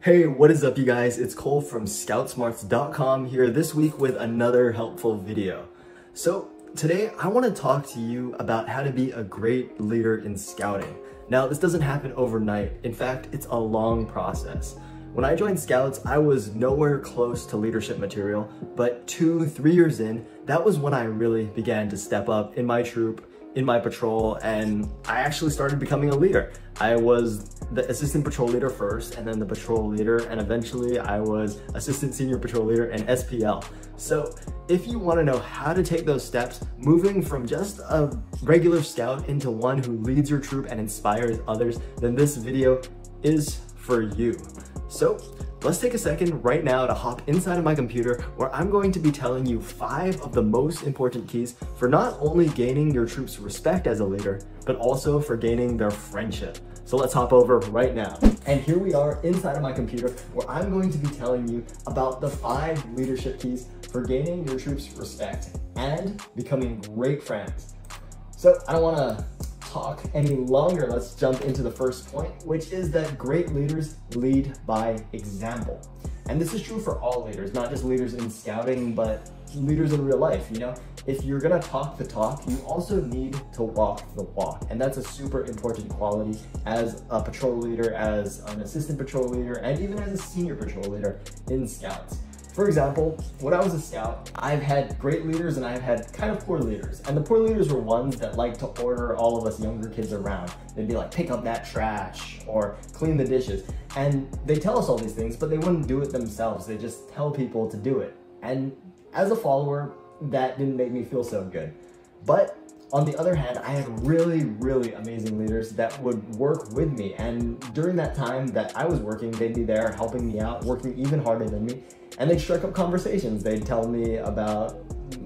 Hey, what is up you guys? It's Cole from scoutsmarts.com here this week with another helpful video. So today I want to talk to you about how to be a great leader in scouting. Now this doesn't happen overnight. In fact, it's a long process. When I joined Scouts, I was nowhere close to leadership material, but 2-3 years in, that was when I really began to step up in my troop, in my patrol, and I actually started becoming a leader. I was the assistant patrol leader first, and then the patrol leader, and eventually I was assistant senior patrol leader and SPL. So if you want to know how to take those steps, moving from just a regular scout into one who leads your troop and inspires others, then this video is for you. So let's take a second right now to hop inside of my computer where I'm going to be telling you 5 of the most important keys for not only gaining your troops' respect as a leader, but also for gaining their friendship. So let's hop over right now. And here we are inside of my computer where I'm going to be telling you about the 5 leadership keys for gaining your troops' respect and becoming great friends. So I don't want to talk any longer. Let's jump into the first point, which is that great leaders lead by example. And this is true for all leaders, not just leaders in scouting, but leaders in real life. You know, if you're gonna talk the talk, you also need to walk the walk. And that's a super important quality as a patrol leader, as an assistant patrol leader, and even as a senior patrol leader in Scouts. For example, when I was a scout, I've had great leaders and I've had kind of poor leaders. And the poor leaders were ones that like to order all of us younger kids around. They'd be like, pick up that trash or clean the dishes. And they tell us all these things, but they wouldn't do it themselves. They just tell people to do it. And as a follower, that didn't make me feel so good. But on the other hand, I had really, really amazing leaders that would work with me. And during that time that I was working, they'd be there helping me out, working even harder than me. And they'd strike up conversations. They'd tell me about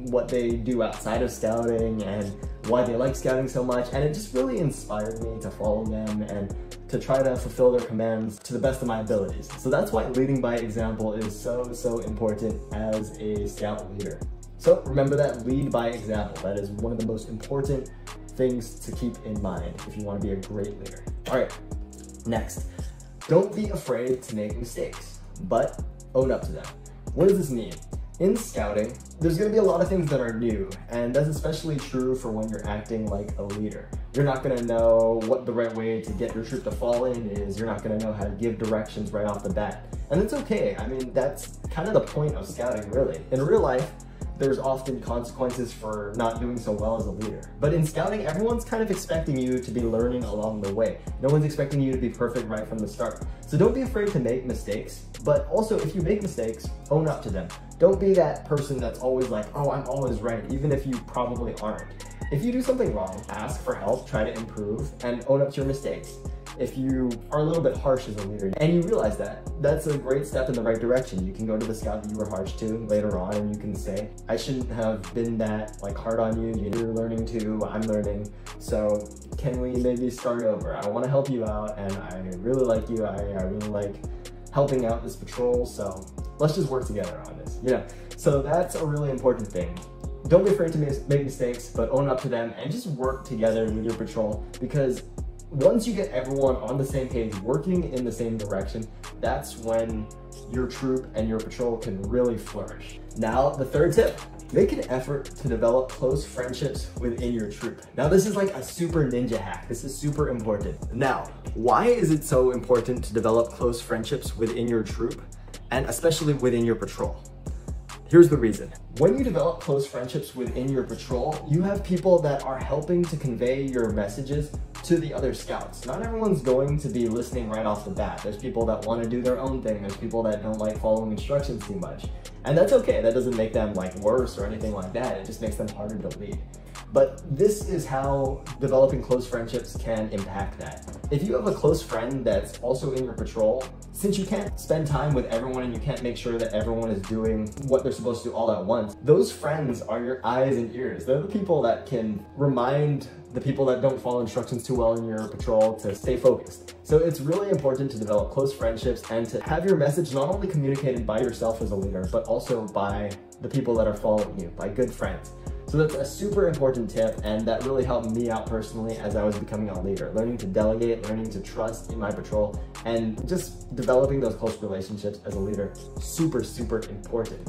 what they do outside of scouting and why they like scouting so much. And it just really inspired me to follow them and to try to fulfill their commands to the best of my abilities. So that's why leading by example is so important as a scout leader. So remember that, lead by example. That is one of the most important things to keep in mind if you want to be a great leader. All right, next, don't be afraid to make mistakes, but own up to them. What does this mean? In scouting, there's going to be a lot of things that are new, and that's especially true for when you're acting like a leader. You're not going to know what the right way to get your troop to fall in is. You're not going to know how to give directions right off the bat. And it's okay. I mean, that's kind of the point of scouting, really. In real life, there's often consequences for not doing so well as a leader. But in scouting, everyone's kind of expecting you to be learning along the way. No one's expecting you to be perfect right from the start. So don't be afraid to make mistakes, but also if you make mistakes, own up to them. Don't be that person that's always like, oh, I'm always right, even if you probably aren't. If you do something wrong, ask for help, try to improve, and own up to your mistakes. If you are a little bit harsh as a leader and you realize that, that's a great step in the right direction. You can go to the scout that you were harsh to later on and you can say, I shouldn't have been that hard on you. You're learning too, I'm learning. So can we maybe start over? I want to help you out and I really like you. I really like helping out this patrol. So let's just work together on this. You know, so that's a really important thing. Don't be afraid to make mistakes, but own up to them and just work together with your patrol, because once you get everyone on the same page, working in the same direction, that's when your troop and your patrol can really flourish. Now, the third tip, make an effort to develop close friendships within your troop. Now, this is like a super ninja hack. This is super important. Now, why is it so important to develop close friendships within your troop, and especially within your patrol? Here's the reason. When you develop close friendships within your patrol, you have people that are helping to convey your messages to the other scouts. Not everyone's going to be listening right off the bat. There's people that want to do their own thing. There's people that don't like following instructions too much. And that's okay. That doesn't make them worse or anything like that. It just makes them harder to lead. But this is how developing close friendships can impact that. If you have a close friend that's also in your patrol, since you can't spend time with everyone and you can't make sure that everyone is doing what they're supposed to do all at once, those friends are your eyes and ears. They're the people that can remind the people that don't follow instructions too well in your patrol to stay focused. So it's really important to develop close friendships and to have your message not only communicated by yourself as a leader, but also by the people that are following you, by good friends. So that's a super important tip, and that really helped me out personally as I was becoming a leader. Learning to delegate, learning to trust in my patrol, and just developing those close relationships as a leader, super, super important.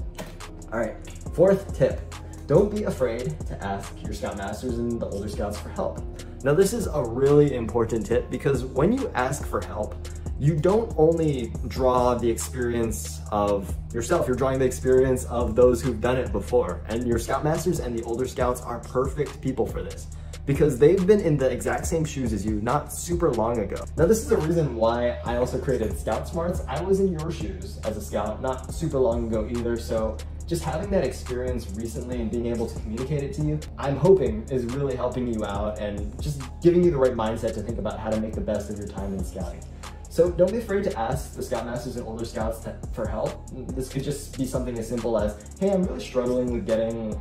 All right, fourth tip. Don't be afraid to ask your Scoutmasters and the older Scouts for help. Now, this is a really important tip because when you ask for help, you don't only draw the experience of yourself, you're drawing the experience of those who've done it before. And your Scoutmasters and the older Scouts are perfect people for this because they've been in the exact same shoes as you not super long ago. Now, this is the reason why I also created Scout Smarts. I was in your shoes as a Scout not super long ago either, so just having that experience recently and being able to communicate it to you, I'm hoping is really helping you out and just giving you the right mindset to think about how to make the best of your time in scouting. So don't be afraid to ask the Scoutmasters and older Scouts for help. This could just be something as simple as, hey, I'm really struggling with getting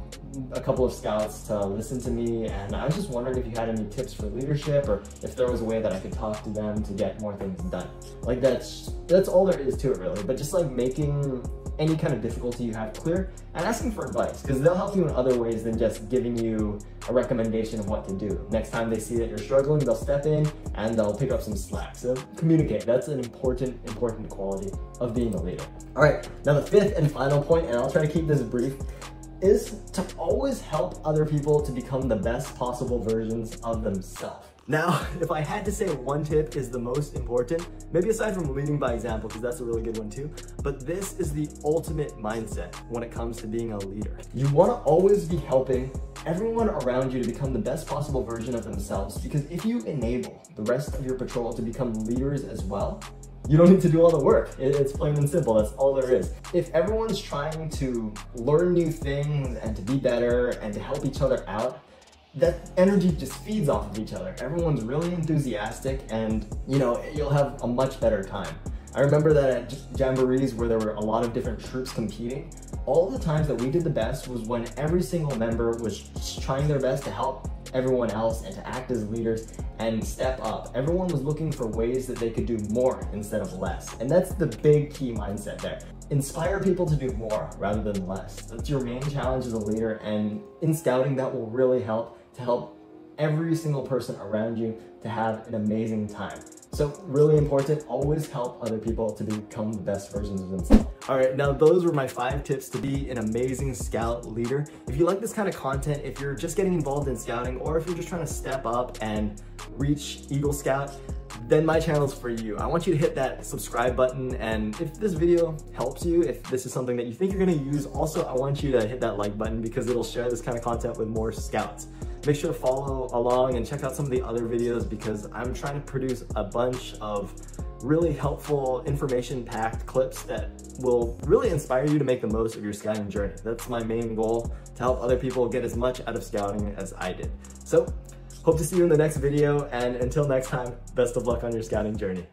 a couple of Scouts to listen to me, and I was just wondering if you had any tips for leadership or if there was a way that I could talk to them to get more things done. Like that's all there is to it really, but just like making any kind of difficulty you have clear and asking for advice, because they'll help you in other ways than just giving you a recommendation of what to do. Next time they see that you're struggling, they'll step in and they'll pick up some slack. So communicate, that's an important quality of being a leader. All right, now the fifth and final point, and I'll try to keep this brief, is to always help other people to become the best possible versions of themselves. Now, if I had to say one tip is the most important, maybe aside from leading by example, because that's a really good one too, but this is the ultimate mindset when it comes to being a leader. You want to always be helping everyone around you to become the best possible version of themselves, because if you enable the rest of your patrol to become leaders as well, you don't need to do all the work. It's plain and simple, that's all there is. If everyone's trying to learn new things and to be better and to help each other out, that energy just feeds off of each other. Everyone's really enthusiastic and you'll have a much better time. I remember that at jamborees where there were a lot of different troops competing, all the times that we did the best was when every single member was trying their best to help everyone else and to act as leaders and step up. Everyone was looking for ways that they could do more instead of less. And that's the big key mindset there. Inspire people to do more rather than less. That's your main challenge as a leader, and in scouting that will really help to help every single person around you to have an amazing time. So really important, always help other people to become the best versions of themselves. All right, now those were my 5 tips to be an amazing scout leader. If you like this kind of content, if you're just getting involved in scouting, or if you're just trying to step up and reach Eagle Scout, then my channel's for you. I want you to hit that subscribe button, and if this video helps you, if this is something that you think you're gonna use, also I want you to hit that like button because it'll share this kind of content with more scouts. Make sure to follow along and check out some of the other videos because I'm trying to produce a bunch of really helpful information-packed clips that will really inspire you to make the most of your scouting journey. That's my main goal, to help other people get as much out of scouting as I did. So, hope to see you in the next video, and until next time, best of luck on your scouting journey.